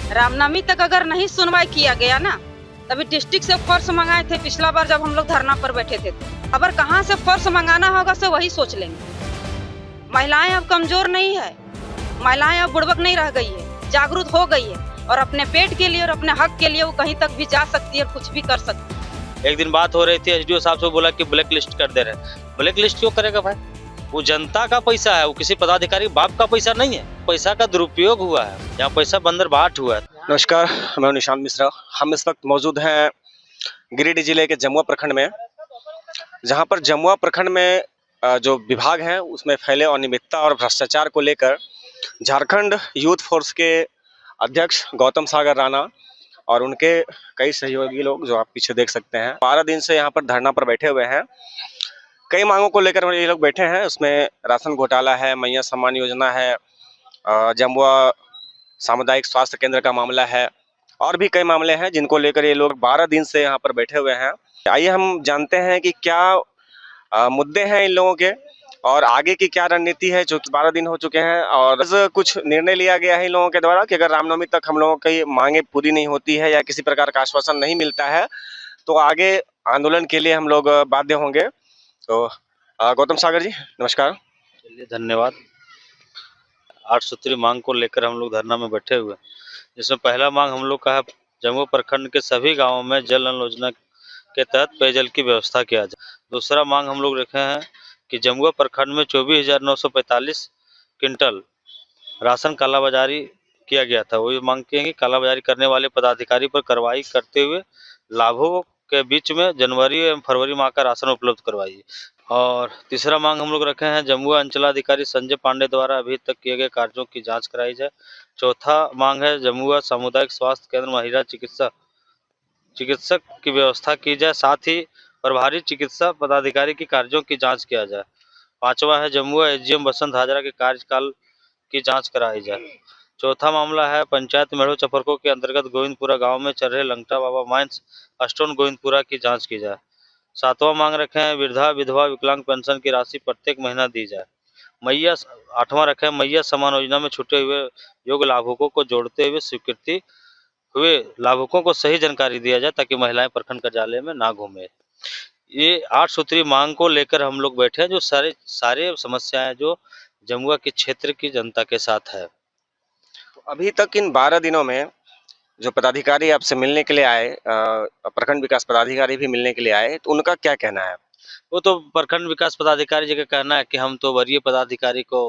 रामनवमी तक अगर नहीं सुनवाई किया गया ना, तभी डिस्ट्रिक्ट से फोर्स मंगाए थे पिछला बार जब हम लोग धरना पर बैठे थे। अगर कहाँ से फोर्स मंगाना होगा तो वही सोच लेंगे। महिलाएं अब कमजोर नहीं है, महिलाएं अब बुड़बक नहीं रह गई है, जागरूक हो गई है और अपने पेट के लिए और अपने हक के लिए वो कहीं तक भी जा सकती है, कुछ भी कर सकती है। एक दिन बात हो रही थी, एसडीओ साहब से बोला कि ब्लैक लिस्ट कर दे रहे हैं। ब्लैक लिस्ट क्यों करेगा भाई? वो जनता का पैसा है, वो किसी पदाधिकारी बाप का पैसा नहीं है। पैसा का दुरुपयोग हुआ है, यहाँ पैसा बंदरबाट हुआ है। नमस्कार, मैं निशांत मिश्रा। हम इस वक्त मौजूद हैं गिरिडीह जिले के जमुआ प्रखंड में, जहां पर जमुआ प्रखंड में जो विभाग हैं उसमें फैले अनियमितता और भ्रष्टाचार को लेकर झारखंड यूथ फोर्स के अध्यक्ष गौतम सागर राणा और उनके कई सहयोगी लोग, जो आप पीछे देख सकते हैं, 12 दिन से यहाँ पर धरना पर बैठे हुए हैं। कई मांगों को लेकर ये लोग बैठे हैं। उसमें राशन घोटाला है, मैया सम्मान योजना है, जमुआ सामुदायिक स्वास्थ्य केंद्र का मामला है और भी कई मामले हैं जिनको लेकर ये लोग 12 दिन से यहाँ पर बैठे हुए हैं। आइए हम जानते हैं कि क्या मुद्दे हैं इन लोगों के और आगे की क्या रणनीति है, जो कि 12 दिन हो चुके हैं और कुछ निर्णय लिया गया है इन लोगों के द्वारा कि अगर रामनवमी तक हम लोगों की मांगे पूरी नहीं होती है या किसी प्रकार का आश्वासन नहीं मिलता है तो आगे आंदोलन के लिए हम लोग बाध्य होंगे। तो गौतम सागर जी नमस्कार। चलिए, धन्यवाद। 8 सूत्री मांग को लेकर हम लोग धरना में बैठे हुए, जिसमें पहला मांग हम लोग का है जमुआ प्रखंड के सभी गांवों में जल नल योजना के तहत पेयजल की व्यवस्था किया जाए। दूसरा मांग हम लोग रखे हैं कि जमुआ प्रखंड में 24,945 क्विंटल राशन कालाबाजारी किया गया था। वो ये मांगते हैं कि कालाबाजारी करने वाले पदाधिकारी पर कार्रवाई करते हुए लाभों के बीच में जनवरी एवं फरवरी माह का राशन उपलब्ध करवाइए। और तीसरा मांग हम लोग रखे हैं जमुआ अंचलाधिकारी संजय पांडे द्वारा अभी तक किए गए कार्यों की जांच कराई जाए। चौथा मांग है जमुआ सामुदायिक स्वास्थ्य केंद्र महिला चिकित्सक की व्यवस्था की जाए, साथ ही प्रभारी चिकित्सा पदाधिकारी की कार्यों की जांच किया जाए। पांचवा है जमुआ एसडीएम बसंत हाजरा के कार्यकाल की जांच कराई जाए। चौथा मामला है पंचायत मेढ़ो चपरको के अंतर्गत गोविंदपुरा गांव में चल रहे लंगटा बाबा माइंस स्टोन गोविंदपुरा की जांच की जाए। सातवां मांग रखे हैं वृद्धा विधवा विकलांग पेंशन की राशि प्रत्येक महीना दी जाए। आठवां रखे हैं मैया सम्मान योजना में छूटे हुए योग्य लाभुकों को जोड़ते हुए स्वीकृति हुए लाभुकों को सही जानकारी दिया जाए ताकि महिलाएं प्रखंड कार्यालय में ना घूमे। ये 8 सूत्री मांग को लेकर हम लोग बैठे हैं, जो सारे समस्याएं जो जमुआ के क्षेत्र की जनता के साथ है। तो अभी तक इन 12 दिनों में जो पदाधिकारी आपसे मिलने के लिए आए, प्रखंड विकास पदाधिकारी भी मिलने के लिए आए, तो उनका क्या कहना है? वो तो प्रखंड विकास पदाधिकारी जी का कहना है कि हम तो वरीय पदाधिकारी को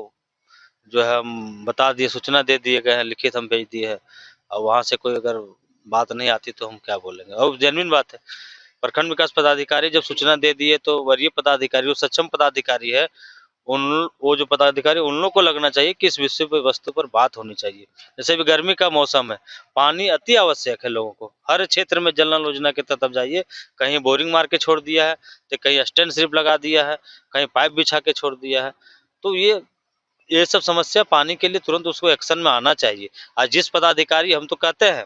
जो है हम बता दिए, सूचना दे दिए गए हैं, लिखित हम भेज दिए है और वहाँ से कोई अगर बात नहीं आती तो हम क्या बोलेंगे। और जेन्युइन बात है, प्रखंड विकास पदाधिकारी जब सूचना दे दिए तो वरीय पदाधिकारी, वो सक्षम पदाधिकारी है, वो जो पदाधिकारी उन लोगों को लगना चाहिए कि इस विषय पर वस्तु पर बात होनी चाहिए। जैसे भी गर्मी का मौसम है, पानी अति आवश्यक है लोगों को। हर क्षेत्र में जल नल योजना के तहत अब जाइए, कहीं बोरिंग मार के छोड़ दिया है तो कहीं स्टैंड सिर्फ लगा दिया है, कहीं पाइप बिछा के छोड़ दिया है। तो ये सब समस्या पानी के लिए तुरंत उसको एक्शन में आना चाहिए। आज जिस पदाधिकारी, हम तो कहते हैं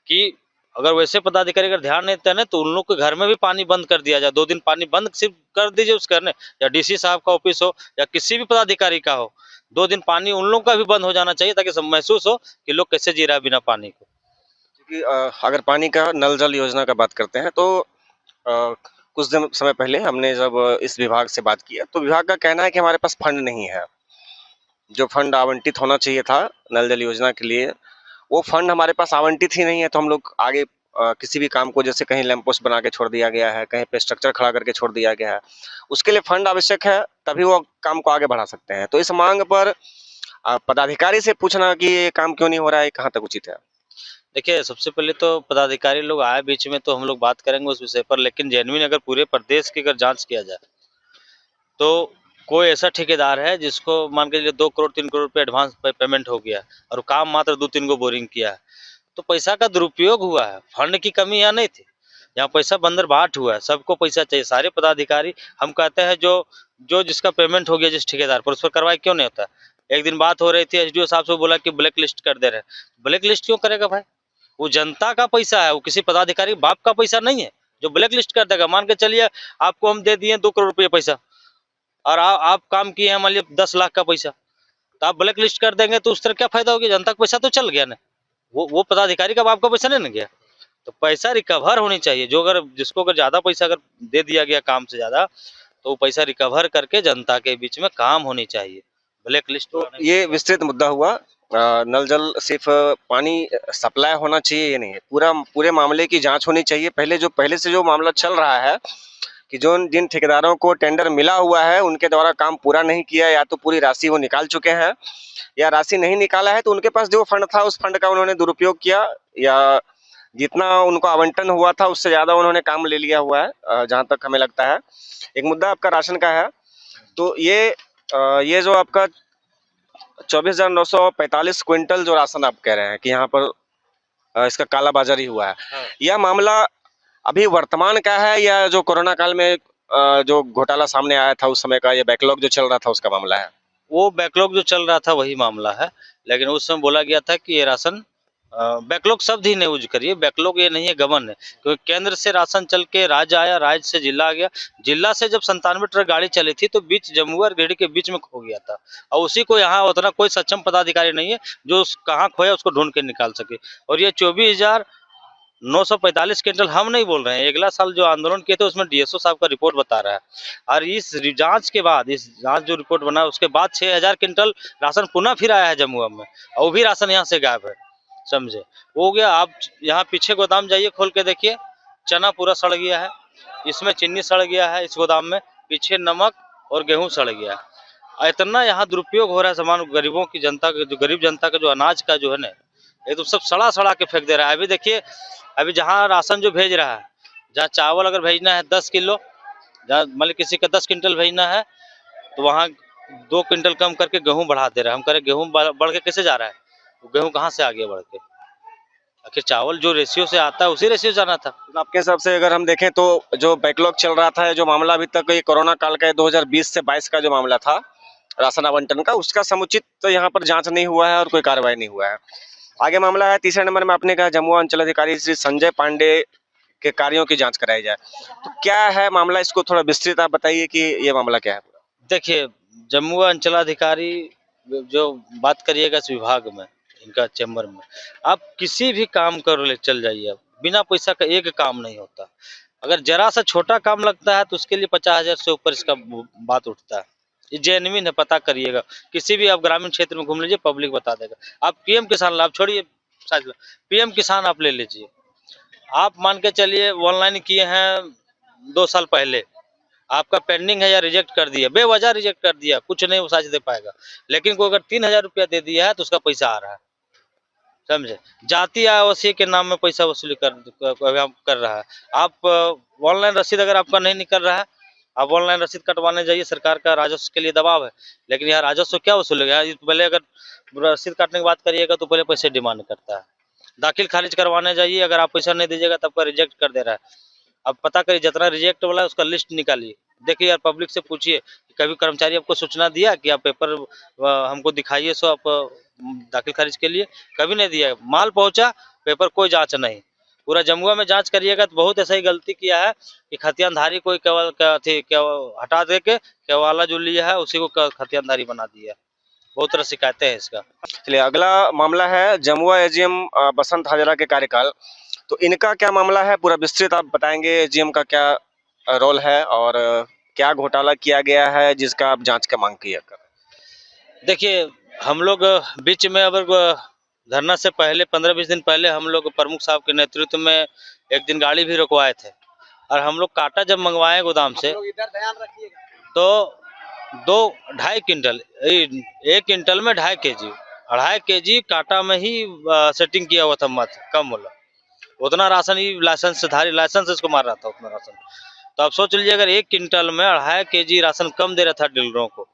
कि अगर वैसे पदाधिकारी अगर ध्यान नहीं देते ना तो उन लोग के घर में भी पानी बंद कर दिया जाए। 2 दिन पानी बंद सिर्फ कर दीजिए उस घर में, या डीसी साहब का ऑफिस हो या किसी भी पदाधिकारी का हो, 2 दिन पानी उन लोग का भी बंद हो जाना चाहिए ताकि सब महसूस हो कि लोग कैसे जी रहा है बिना पानी को। क्योंकि अगर पानी का नल जल योजना का बात करते हैं तो कुछ दिन समय पहले हमने जब इस विभाग से बात किया तो विभाग का कहना है कि हमारे पास फंड नहीं है। जो फंड आवंटित होना चाहिए था नल जल योजना के लिए, वो फंड हमारे पास आवंटित ही नहीं है। तो हम लोग आगे किसी भी काम को, जैसे कहीं लैंप पोस्ट बना के छोड़ दिया गया है, कहीं पे स्ट्रक्चर खड़ा करके छोड़ दिया गया है, उसके लिए फंड आवश्यक है, तभी वो काम को आगे बढ़ा सकते हैं। तो इस मांग पर पदाधिकारी से पूछना कि ये काम क्यों नहीं हो रहा है, कहाँ तक उचित है? देखिए, सबसे पहले तो पदाधिकारी लोग आए बीच में तो हम लोग बात करेंगे उस विषय पर, लेकिन जेन्युइन अगर पूरे प्रदेश की अगर जांच किया जाए तो कोई ऐसा ठेकेदार है जिसको मान के चलिए 2 करोड़ 3 करोड़ रुपये एडवांस पेमेंट हो गया और काम मात्र 2-3 गो बोरिंग किया है, तो पैसा का दुरुपयोग हुआ है। फंड की कमी यहाँ नहीं थी, यहाँ पैसा बंदरबाट हुआ है। सबको पैसा चाहिए, सारे पदाधिकारी। हम कहते हैं जो जो जिसका पेमेंट हो गया जिस ठेकेदार पर, उस पर कार्रवाई क्यों नहीं होता? एक दिन बात हो रही थी, एसडीओ साहब से बोला कि ब्लैक लिस्ट कर दे रहे हैं। ब्लैक लिस्ट क्यों करेगा भाई? वो जनता का पैसा है, वो किसी पदाधिकारी बाप का पैसा नहीं है जो ब्लैक लिस्ट कर देगा। मान के चलिए आपको हम दे दिए 2 करोड़ रुपये पैसा और आप काम किए हैं मान लीजिए 10 लाख का पैसा, तो आप ब्लैक लिस्ट कर देंगे तो उस तरह क्या फायदा हो गया? जनता का पैसा तो चल गया ना। वो पदाधिकारी का आपका पैसा नहीं ना गया। तो पैसा रिकवर होनी चाहिए। जो अगर जिसको अगर ज्यादा पैसा अगर दे दिया गया काम से ज्यादा, तो वो पैसा रिकवर करके जनता के बीच में काम होनी चाहिए। ब्लैक लिस्ट तो ये विस्तृत मुद्दा हुआ। नल जल सिर्फ पानी सप्लाई होना चाहिए, ये नहीं है, पूरे मामले की जांच होनी चाहिए। पहले से जो मामला चल रहा है कि जो जिन ठेकेदारों को टेंडर मिला हुआ है उनके द्वारा काम पूरा नहीं किया, या तो पूरी राशि वो निकाल चुके हैं, या राशि नहीं निकाला है तो उनके पास जो फंड था उस फंड का उन्होंने दुरुपयोग किया, या जितना उनको आवंटन हुआ था उससे ज्यादा उन्होंने काम ले लिया हुआ है, जहां तक हमें लगता है। एक मुद्दा आपका राशन का है, तो ये जो आपका 24,945 क्विंटल जो राशन आप कह रहे हैं कि यहाँ पर इसका कालाबाजारी हुआ है, हाँ। यह मामला अभी वर्तमान का है या जो कोरोना काल में जो घोटाला सामने आया था उस समय का, ये बैकलॉग जो चल रहा था उसका मामला है? वो बैकलॉग जो चल रहा था वही मामला है, लेकिन उस समय बोला गया था कि ये राशन बैकलॉग शब्द ही नहीं यूज करिए। बैकलॉग ये नहीं है, गबन है। क्योंकि केंद्र से राशन चल के राज्य आया, राज्य से जिला आ गया, जिला से जब 97 ट्रक गाड़ी चली थी तो बीच जम्मू और गिरिडीह के बीच में खो गया था, और उसी को यहाँ उतना कोई सक्षम पदाधिकारी नहीं है जो कहाँ खोया उसको ढूंढ के निकाल सके। और ये 24,945 क्विंटल हम नहीं बोल रहे हैं, अगला साल जो आंदोलन किए थे उसमें डीएसओ साहब का रिपोर्ट बता रहा है। और इस जांच के बाद, इस जांच जो रिपोर्ट बना उसके बाद 6,000 क्विंटल राशन पुनः फिर आया है जम्मू में, और वो भी राशन यहाँ से गायब है, समझे। हो गया। आप यहाँ पीछे गोदाम जाइए, खोल के देखिए, चना पूरा सड़ गया है, इसमें चीनी सड़ गया है, इस गोदाम में पीछे नमक और गेहूं सड़ गया है। इतना यहाँ दुरुपयोग हो रहा है सामान, गरीबों की जनता का, जो गरीब जनता का जो अनाज का जो है ना, ये तो सब सड़ा सड़ा के फेंक दे रहा है। अभी देखिए, अभी जहाँ राशन जो भेज रहा है, जहाँ चावल अगर भेजना है 10 किलो, जहाँ मतलब किसी का 10 क्विंटल भेजना है, तो वहाँ 2 क्विंटल कम करके गेहूं बढ़ा दे रहा है। हम कह रहे गेहूं बढ़ के कैसे जा रहा है? गेहूं कहाँ से आ गया बढ़ के? आखिर चावल जो रेशियो से आता है उसी रेशियो जाना था। तो आपके हिसाब से अगर हम देखें तो जो बैकलॉग चल रहा था, जो मामला अभी तक ये कोरोना काल का 2020 से 22 का जो मामला था राशन आवंटन का, उसका समुचित तो यहाँ पर जांच नहीं हुआ है और कोई कार्रवाई नहीं हुआ है। आगे मामला है तीसरे नंबर में, आपने कहा जम्मू अंचल अधिकारी श्री संजय पांडे के कार्यों की जांच कराई जाए, तो क्या है मामला? इसको थोड़ा विस्तृत आप बताइए कि ये मामला क्या है पूरा। देखिए, जम्मू अंचलाधिकारी जो बात करिएगा इस विभाग में, इनका चैम्बर में, आप किसी भी काम कर ले चल जाइए, आप बिना पैसा का एक काम नहीं होता। अगर जरा सा छोटा काम लगता है तो उसके लिए 50,000 से ऊपर इसका बात उठता है। ये जेन्युइन है, पता करिएगा। किसी भी आप ग्रामीण क्षेत्र में घूम लीजिए, पब्लिक बता देगा। आप पीएम किसान लाभ छोड़िए, पीएम किसान आप ले लीजिए, आप मान के चलिए ऑनलाइन किए हैं 2 साल पहले, आपका पेंडिंग है या रिजेक्ट कर दिया, बेवजह रिजेक्ट कर दिया, कुछ नहीं वो साझ दे पाएगा। लेकिन कोई अगर 3,000 रुपया दे दिया है तो उसका पैसा आ रहा है, समझे। जाति आवासीय के नाम में पैसा वसूली कर रहा है। आप ऑनलाइन रसीद अगर आपका नहीं निकल रहा है, आप ऑनलाइन रसीद कटवाने जाइए, सरकार का राजस्व के लिए दबाव है, लेकिन यहाँ राजस्व क्या वसूलेगा? पहले अगर रसीद काटने की बात करिएगा तो पहले पैसे डिमांड करता है। दाखिल खारिज करवाने जाइए, अगर आप पैसा नहीं दीजिएगा तब का रिजेक्ट कर दे रहा है। अब पता करिए, जितना रिजेक्ट वाला है उसका लिस्ट निकालिए, देखिए यार, पब्लिक से पूछिए कभी कर्मचारी आपको सूचना दिया कि आप पेपर हमको दिखाइए सो आप दाखिल खारिज के लिए? कभी नहीं दिया। माल पहुंचा, पेपर कोई जांच नहीं। पूरा जमुआ में जांच करिएगा तो बहुत ऐसा ही गलती किया है कि खतियानधारी कोई केवल क्या हटा दे के केवाला जो लिया है उसी को खतियानधारी बना दिया। बहुत तरह शिकायतें हैं इसका। चलिए, अगला मामला है जमुआ एजीएम बसंत हाजरा के कार्यकाल, तो इनका क्या मामला है पूरा विस्तृत आप बताएंगे? एजीएम का क्या रोल है और क्या घोटाला किया गया है जिसका आप जांच का मांग किया कर? देखिए, हम लोग बीच में अब धरना से पहले 15-20 दिन पहले हम लोग प्रमुख साहब के नेतृत्व में एक दिन गाड़ी भी रुकवाए थे, और हम लोग काटा जब मंगवाए गोदाम से तो 2-2.5 क्विंटल, 1 क्विंटल में 2.5 केजी काटा में ही सेटिंग किया हुआ था, मत कम बोला उतना राशन ही लाइसेंस इसको मार रहा था उतना राशन। तो आप सोच लीजिए, अगर 1 क्विंटल में 2.5 केजी राशन कम दे रहा था डीलरों को,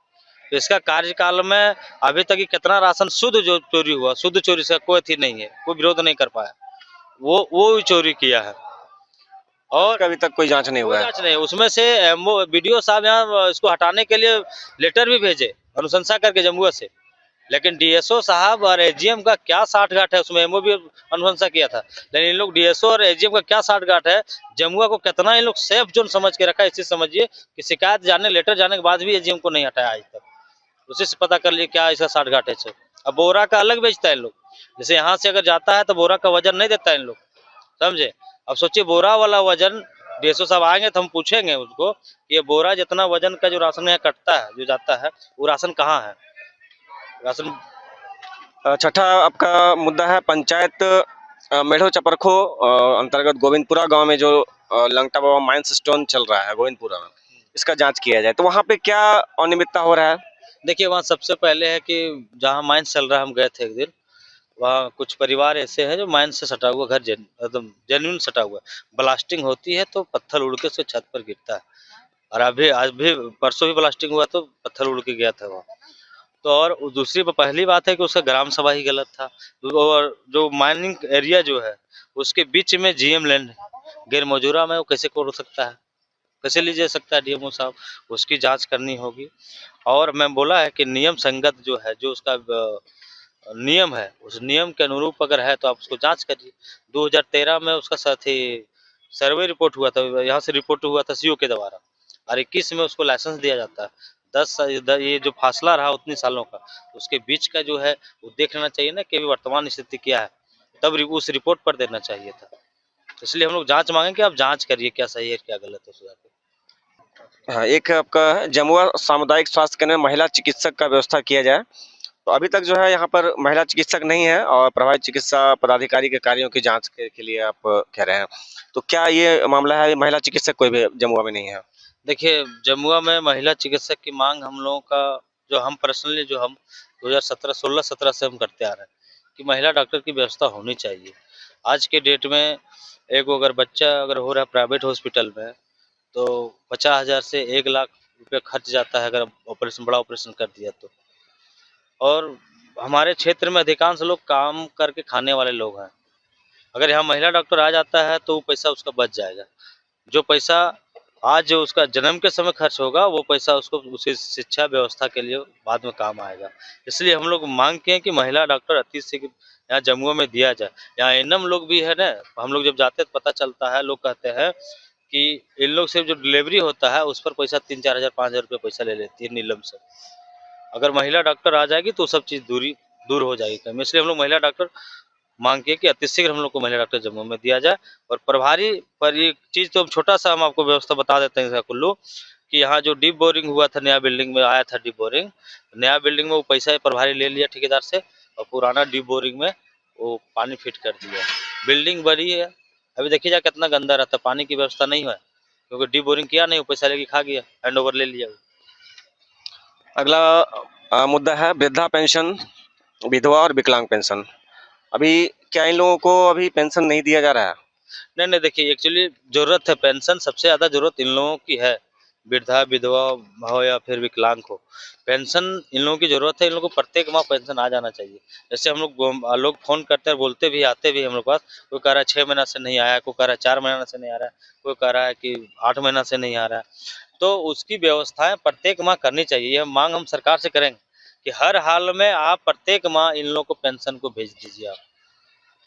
तो इसका कार्यकाल में अभी तक कितना राशन शुद्ध जो चोरी हुआ, शुद्ध चोरी से कोई थी नहीं है, कोई विरोध नहीं कर पाया, वो चोरी किया है और अभी तक कोई जांच नहीं हुआ है। जांच नहीं। उसमें से बीडीओ साहब यहाँ इसको हटाने के लिए लेटर भी भेजे अनुशंसा करके जमुआ से, लेकिन डीएसओ साहब और एजीएम का क्या साठगांठ है? उसमें एमओ भी अनुशंसा किया था, लेकिन इन लोग डीएसओ और एजीएम का क्या साठगांठ है? जमुआ को कितना इन लोग सेफ जोन समझ के रखा है, इसी समझिए कि शिकायत जाने लेटर जाने के बाद भी एजीएम को नहीं हटाया आज तक। उसी से पता कर लिए क्या ऐसा साठगांठ है। अब बोरा का अलग बेचता है लोग, जैसे यहाँ से अगर जाता है तो बोरा का वजन नहीं देता इन लोग, समझे। अब सोचिए बोरा वाला वजन, डीएसओ साहब आएंगे तो हम पूछेंगे उसको कि ये बोरा जितना वजन का जो राशन यहाँ कटता है, जो जाता है, वो राशन कहाँ है, राशन। छठा आपका मुद्दा है पंचायत मेढ़ो चपरखो अंतर्गत गोविंदपुरा गांव में जो लंगटा बाबा माइंस स्टोन चल रहा है गोविंदपुरा में, इसका जांच किया जाए। तो वहाँ पे क्या अनियमितता हो रहा है? देखिए वहाँ सबसे पहले है कि जहाँ माइंस चल रहा है, हम गए थे एक दिन, वहाँ कुछ परिवार ऐसे हैं जो माइंस से सटा हुआ घर एकदम जेन्युइन सटा हुआ है। ब्लास्टिंग होती है तो पत्थर उड़ के उसके छत पर गिरता है, और अभी आज भी परसों भी ब्लास्टिंग हुआ तो पत्थर उड़ के गया था वहाँ। तो और दूसरी पहली बात है कि उसका ग्राम सभा ही गलत था, और जो माइनिंग एरिया जो है उसके बीच में जीएम लैंड गैर मौजूदा में, वो कैसे हो सकता है, कैसे ली जा सकता है डीएमओ साहब, उसकी जांच करनी होगी। और मैं बोला है कि नियम संगत जो है, जो उसका नियम है, उस नियम के अनुरूप अगर है तो आप उसको जांच करिए। 2013 में उसका साथ ही सर्वे रिपोर्ट हुआ था, यहाँ से रिपोर्ट हुआ था सीओ के द्वारा, और 21 में उसको लाइसेंस दिया जाता है। 10 ये जो फासला रहा उतनी सालों का, उसके बीच का जो है वो देख लेना चाहिए ना कि अभी वर्तमान स्थिति क्या है, तब उस रिपोर्ट पर देना चाहिए था। इसलिए हम लोग जांच मांगे कि आप जांच करिए क्या सही है क्या गलत है सुधार के। हाँ, एक आपका है जमुआ सामुदायिक स्वास्थ्य केंद्र में महिला चिकित्सक का व्यवस्था किया जाए। तो अभी तक जो है यहाँ पर महिला चिकित्सक नहीं है और प्रभारी चिकित्सा पदाधिकारी के कार्यों की जांच के लिए आप कह रहे हैं, तो क्या ये मामला है महिला चिकित्सक कोई भी जमुआ में नहीं है? देखिए जमुआ में महिला चिकित्सक की मांग हम लोगों का, जो हम पर्सनली, जो हम 2016-17 से हम करते आ रहे हैं कि महिला डॉक्टर की व्यवस्था होनी चाहिए। आज के डेट में एक अगर बच्चा अगर हो रहा है प्राइवेट हॉस्पिटल में तो 50,000 से 1 लाख रुपये खर्च जाता है अगर ऑपरेशन, बड़ा ऑपरेशन कर दिया तो। और हमारे क्षेत्र में अधिकांश लोग काम करके खाने वाले लोग हैं, अगर यहाँ महिला डॉक्टर आ जाता है तो वो पैसा उसका बच जाएगा। जो पैसा आज जो उसका जन्म के समय खर्च होगा वो पैसा उसको उसी शिक्षा व्यवस्था के लिए बाद में काम आएगा। इसलिए हम लोग मांग किए कि महिला डॉक्टर अति शीघ्र यहाँ जमुआ में दिया जाए। यहाँ एनएम लोग भी है ना, हम लोग जब जाते तो पता चलता है, लोग कहते हैं कि इन लोग से जो डिलीवरी होता है उस पर पैसा 3-4 हज़ार 5 हज़ार रुपये पैसा ले लेती है नीलम से। अगर महिला डॉक्टर आ जाएगी तो सब चीज़ दूर हो जाएगी कम। इसलिए हम लोग महिला डॉक्टर मांग किए कि अतिशीघ्र हम लोग को महिला डॉक्टर जम्मू में दिया जाए। और प्रभारी पर एक चीज़ तो छोटा सा हम आपको व्यवस्था बता देते हैं कुल्लू, कि यहाँ जो डीप बोरिंग हुआ था, नया बिल्डिंग में आया था डीप बोरिंग, नया बिल्डिंग में वो पैसा प्रभारी ले लिया ठेकेदार से, और पुराना डीप बोरिंग में वो पानी फिट कर दिया। बिल्डिंग बड़ी है, अभी देखिए जा कितना गंदा रहता, पानी की व्यवस्था नहीं है क्योंकि डीप बोरिंग किया नहीं, वो पैसा लेके खा गया, हैंड ओवर ले लिया। अगला मुद्दा है वृद्धा पेंशन, विधवा और विकलांग पेंशन। अभी क्या इन लोगों को अभी पेंशन नहीं दिया जा रहा है? नहीं, देखिए एक्चुअली ज़रूरत है पेंशन, सबसे ज़्यादा ज़रूरत इन लोगों की है, वृद्धा विधवा हो या फिर विकलांग हो, पेंशन इन लोगों की ज़रूरत है। इन लोगों को प्रत्येक माह पेंशन आ जाना चाहिए। जैसे हम लोग फ़ोन करते हैं, बोलते भी, आते भी हम लोग पास, कोई कह रहा है 6 महीना से नहीं आया, कोई कह रहा है 4 महीना से नहीं आ रहा है, कोई कह रहा है कि 8 महीना से नहीं आ रहा है। तो उसकी व्यवस्थाएं प्रत्येक माह करनी चाहिए। यह मांग हम सरकार से करेंगे कि हर हाल में आप प्रत्येक माह इन लोगों को पेंशन को भेज दीजिए आप,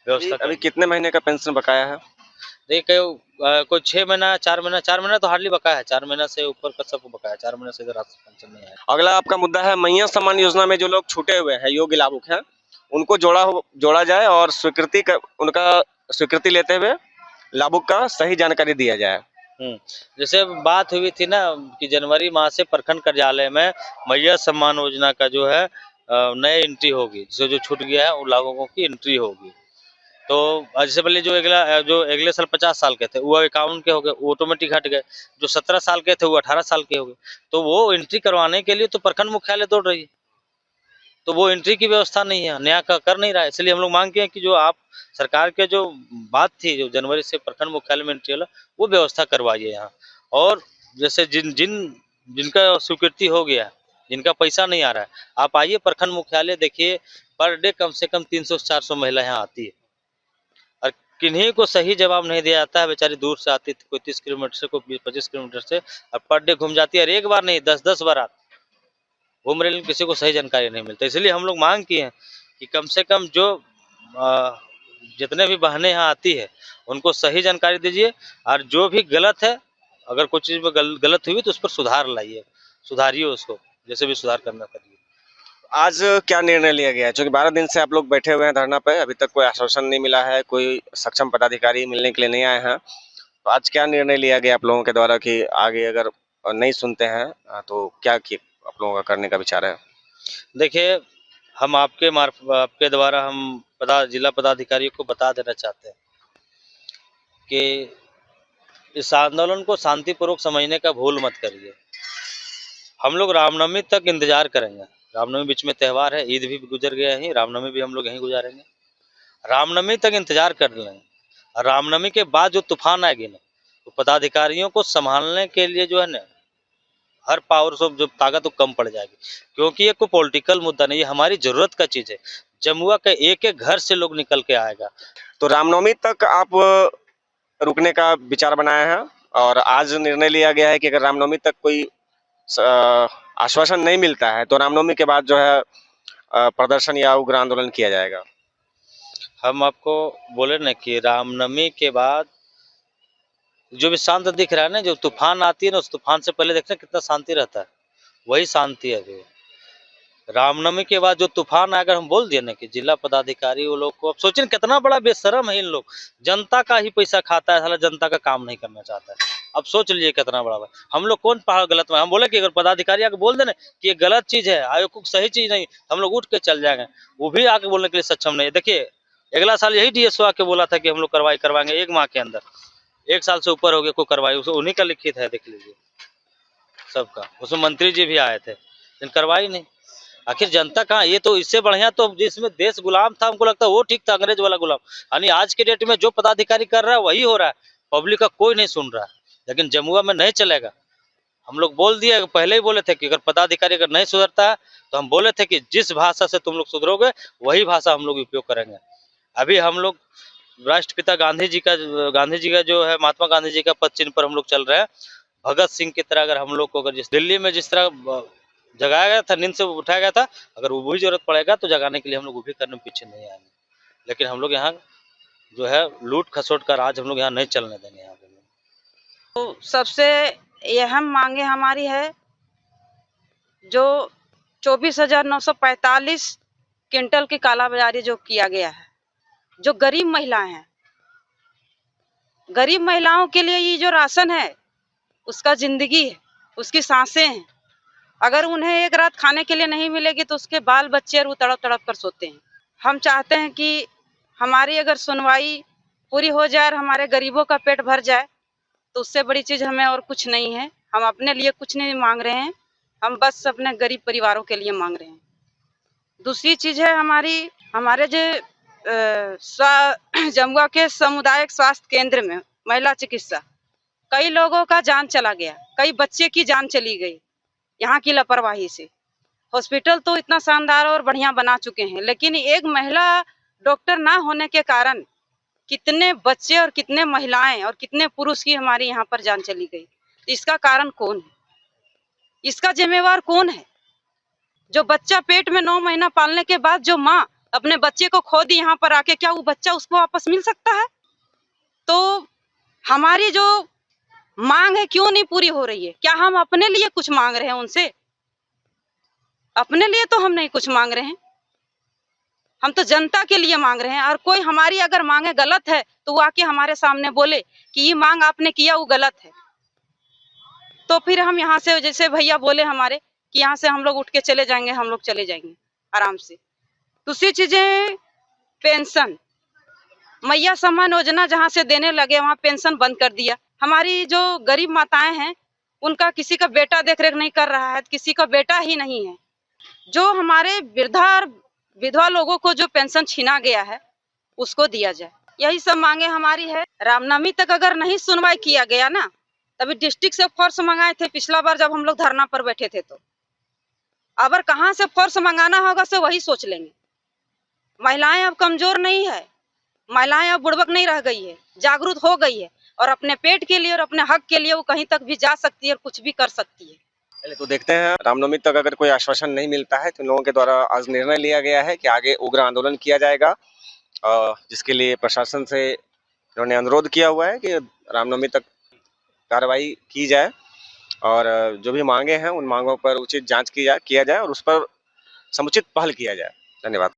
व्यवस्था अभी कितने महीने का पेंशन बकाया है? देखिए कोई 6 महीना, 4 महीना, 4 महीना तो हार्डली बकाया है, 4 महीना से ऊपर का सबको बकाया है, 4 महीना से इधर राशि पेंशन नहीं आया। अगला आपका मुद्दा है मैया सम्मान योजना में जो लोग छूटे हुए हैं, योग्य लाभुक हैं, उनको जोड़ा जाए और उनका स्वीकृति लेते हुए लाभुक का सही जानकारी दिया जाए। जैसे बात हुई थी ना कि जनवरी माह से प्रखंड कार्यालय में मैया सम्मान योजना का जो है नए एंट्री होगी, जो छूट गया है उन लाभुकों की एंट्री होगी। तो जैसे पहले जो अगले साल 50 साल के थे वो 51 के हो गए, वो ऑटोमेटिक हट गए। जो 17 साल के थे वो 18 साल के हो गए। तो वो एंट्री करवाने के लिए तो प्रखंड मुख्यालय दौड़ रही है, तो वो एंट्री की व्यवस्था नहीं है, नया कर नहीं रहा है। इसलिए हम लोग मांग के हैं कि जो आप सरकार के जो बात थी, जो जनवरी से प्रखंड मुख्यालय में एंट्री वाला, वो व्यवस्था करवाइए यहाँ। और जैसे जिनका स्वीकृति हो गया, जिनका पैसा नहीं आ रहा है, आप आइए प्रखंड मुख्यालय, देखिए पर डे कम से कम 300 से 400 महिला यहाँ आती है, और किन्हीं को सही जवाब नहीं दिया जाता है। बेचारी दूर से आती थी, कोई 30 किलोमीटर से, कोई 25 किलोमीटर से, और पर डे घूम जाती है, और एक बार नहीं 10-10 बार आती घूम रही, किसी को सही जानकारी नहीं मिलती। इसलिए हम लोग मांग किए हैं कि कम से कम जो जितने भी बहनें यहाँ आती है उनको सही जानकारी दीजिए, और जो भी गलत है, अगर कोई चीज़ में गलत हुई तो उस पर सुधार लाइए, सुधारिए उसको, जैसे भी सुधार करना करिए। आज क्या निर्णय लिया गया है? क्योंकि 12 दिन से आप लोग बैठे हुए हैं धरना पे, अभी तक कोई आश्वासन नहीं मिला है, कोई सक्षम पदाधिकारी मिलने के लिए नहीं आए हैं। तो आज क्या निर्णय लिया गया आप लोगों के द्वारा कि आगे अगर नहीं सुनते हैं तो क्या आप लोगों का करने का विचार है? देखिए, हम आपके द्वारा हम जिला पदाधिकारियों को बता देना चाहते हैं कि इस आंदोलन को शांतिपूर्वक समझने का भूल मत करिए। हम लोग रामनवमी तक इंतजार करेंगे। रामनवमी बीच में त्यौहार है, ईद भी गुजर गया है, रामनवमी भी हम लोग यहीं गुजारेंगे। रामनवमी तक इंतजार कर लेंगे। रामनवमी के बाद जो तूफान आएगी ना, तो पदाधिकारियों को संभालने के लिए जो है ना, हर पावर से जो ताकत वो कम पड़ जाएगी, क्योंकि ये कोई पॉलिटिकल मुद्दा नहीं, ये हमारी जरूरत का चीज़ है। जमुआ के एक एक घर से लोग निकल के आएगा। तो रामनवमी तक आप रुकने का विचार बनाया है और आज निर्णय लिया गया है कि अगर रामनवमी तक कोई आश्वासन नहीं मिलता है तो रामनवमी के बाद जो है प्रदर्शन या उग्र आंदोलन किया जाएगा। हम आपको बोले ना कि रामनवमी के बाद जो भी शांत दिख रहा है ना, जो तूफान आती है ना, उस तूफान से पहले देखते हैं कितना शांति रहता है, वही शांति है अभी। रामनवमी के बाद जो तूफान अगर हम बोल दिए ना कि जिला पदाधिकारी वो लोग को, अब सोचिए कितना बड़ा बेशरम है इन लोग, जनता का ही पैसा खाता है, साला जनता का काम नहीं करना चाहता है। अब सोच लीजिए कितना बड़ा है। हम लोग कौन पहाड़ गलत में, हम बोले कि अगर पदाधिकारी आके बोल देना कि ये गलत चीज है, आयोग को सही चीज नहीं, हम लोग उठ के चल जाएंगे। वो भी आके बोलने के लिए सक्षम नहीं है। देखिए, अगला साल यही डीएसओ आके बोला था कि हम लोग कार्रवाई करवाएंगे 1 माह के अंदर। 1 साल से ऊपर हो गया, कोई कार्रवाई, उसको उन्हीं का लिखित है, देख लीजिए सबका। उसमें मंत्री जी भी आए थे, लेकिन कार्रवाई नहीं। आखिर जनता कहाँ, ये तो इससे बढ़िया तो जिसमें देश गुलाम था, हमको लगता है वो ठीक था, अंग्रेज वाला गुलाम। यानी आज के डेट में जो पदाधिकारी कर रहा है वही हो रहा है, पब्लिक का कोई नहीं सुन रहा है। लेकिन जमुआ में नहीं चलेगा। हम लोग बोल दिए, पहले ही बोले थे कि अगर पदाधिकारी अगर नहीं सुधरता है तो हम बोले थे कि जिस भाषा से तुम लोग सुधरोगे वही भाषा हम लोग उपयोग करेंगे। अभी हम लोग राष्ट्रपिता गांधी जी का जो है, महात्मा गांधी जी का पद चिन्ह पर हम लोग चल रहे हैं। भगत सिंह की तरह अगर हम लोग को, अगर जिस दिल्ली में जिस तरह जगाया गया था, नींद से उठाया गया था, अगर वो भी जरूरत पड़ेगा तो जगाने के लिए हम लोग वो भी करने में पीछे नहीं आएंगे। लेकिन हम लोग यहाँ जो है लूट खसोट का राज हम लोग यहाँ नहीं चलने देंगे। यहाँ पे तो सबसे अहम मांगे हमारी है, जो 24,945 क्विंटल की कालाबाजारी जो किया गया है, जो गरीब महिलाएं हैं, गरीब महिलाओं के लिए ये जो राशन है उसका जिंदगी है, उसकी सांसें हैं। अगर उन्हें एक रात खाने के लिए नहीं मिलेगी तो उसके बाल बच्चे वो तड़प तड़प कर सोते हैं। हम चाहते हैं कि हमारी अगर सुनवाई पूरी हो जाए और हमारे गरीबों का पेट भर जाए, तो उससे बड़ी चीज़ हमें और कुछ नहीं है। हम अपने लिए कुछ नहीं मांग रहे हैं, हम बस अपने गरीब परिवारों के लिए मांग रहे हैं। दूसरी चीज़ है हमारे जो जमुआ के सामुदायिक स्वास्थ्य केंद्र में महिला चिकित्सा, कई लोगों का जान चला गया, कई बच्चे की जान चली गई यहाँ की लापरवाही से। हॉस्पिटल तो इतना शानदार और बढ़िया बना चुके हैं, लेकिन एक महिला डॉक्टर ना होने के कारण कितने बच्चे और कितने महिलाएं और कितने पुरुष की हमारी यहाँ पर जान चली गई। इसका कारण कौन है? इसका जिम्मेवार कौन है? जो बच्चा पेट में 9 महीना पालने के बाद जो माँ अपने बच्चे को खो दी यहाँ पर आके, क्या वो बच्चा उसको वापस मिल सकता है? तो हमारी जो मांग है क्यों नहीं पूरी हो रही है? क्या हम अपने लिए कुछ मांग रहे हैं उनसे? अपने लिए तो हम नहीं कुछ मांग रहे हैं, हम तो जनता के लिए मांग रहे हैं। और कोई हमारी अगर मांगे गलत है तो वो आके हमारे सामने बोले कि ये मांग आपने किया वो गलत है, तो फिर हम यहाँ से, जैसे भैया बोले हमारे कि यहाँ से हम लोग उठ के चले जाएंगे, हम लोग चले जाएंगे आराम से। दूसरी चीजें, पेंशन, मैया सम्मान योजना जहाँ से देने लगे वहाँ पेंशन बंद कर दिया। हमारी जो गरीब माताएं हैं उनका किसी का बेटा देख रेख नहीं कर रहा है, किसी का बेटा ही नहीं है। जो हमारे वृद्धा और विधवा लोगों को जो पेंशन छीना गया है उसको दिया जाए, यही सब मांगे हमारी है। रामनवमी तक अगर नहीं सुनवाई किया गया ना, तभी डिस्ट्रिक्ट से फोर्स मंगाए थे पिछला बार जब हम लोग धरना पर बैठे थे, तो अगर कहाँ से फोर्स मंगाना होगा से वही सोच लेंगे। महिलाएं अब कमजोर नहीं है, महिलाएं अब बुड़बक नहीं रह गई है, जागरूक हो गई है और अपने पेट के लिए और अपने हक के लिए वो कहीं तक भी जा सकती है और कुछ भी कर सकती है। पहले तो देखते हैं, रामनवमी तक अगर कोई आश्वासन नहीं मिलता है तो इन लोगों के द्वारा आज निर्णय लिया गया है कि आगे उग्र आंदोलन किया जाएगा, जिसके लिए प्रशासन से उन्होंने अनुरोध किया हुआ है कि रामनवमी तक कार्रवाई की जाए और जो भी मांगे हैं उन मांगों पर उचित जांच किया जाए और उस पर समुचित पहल किया जाए। धन्यवाद।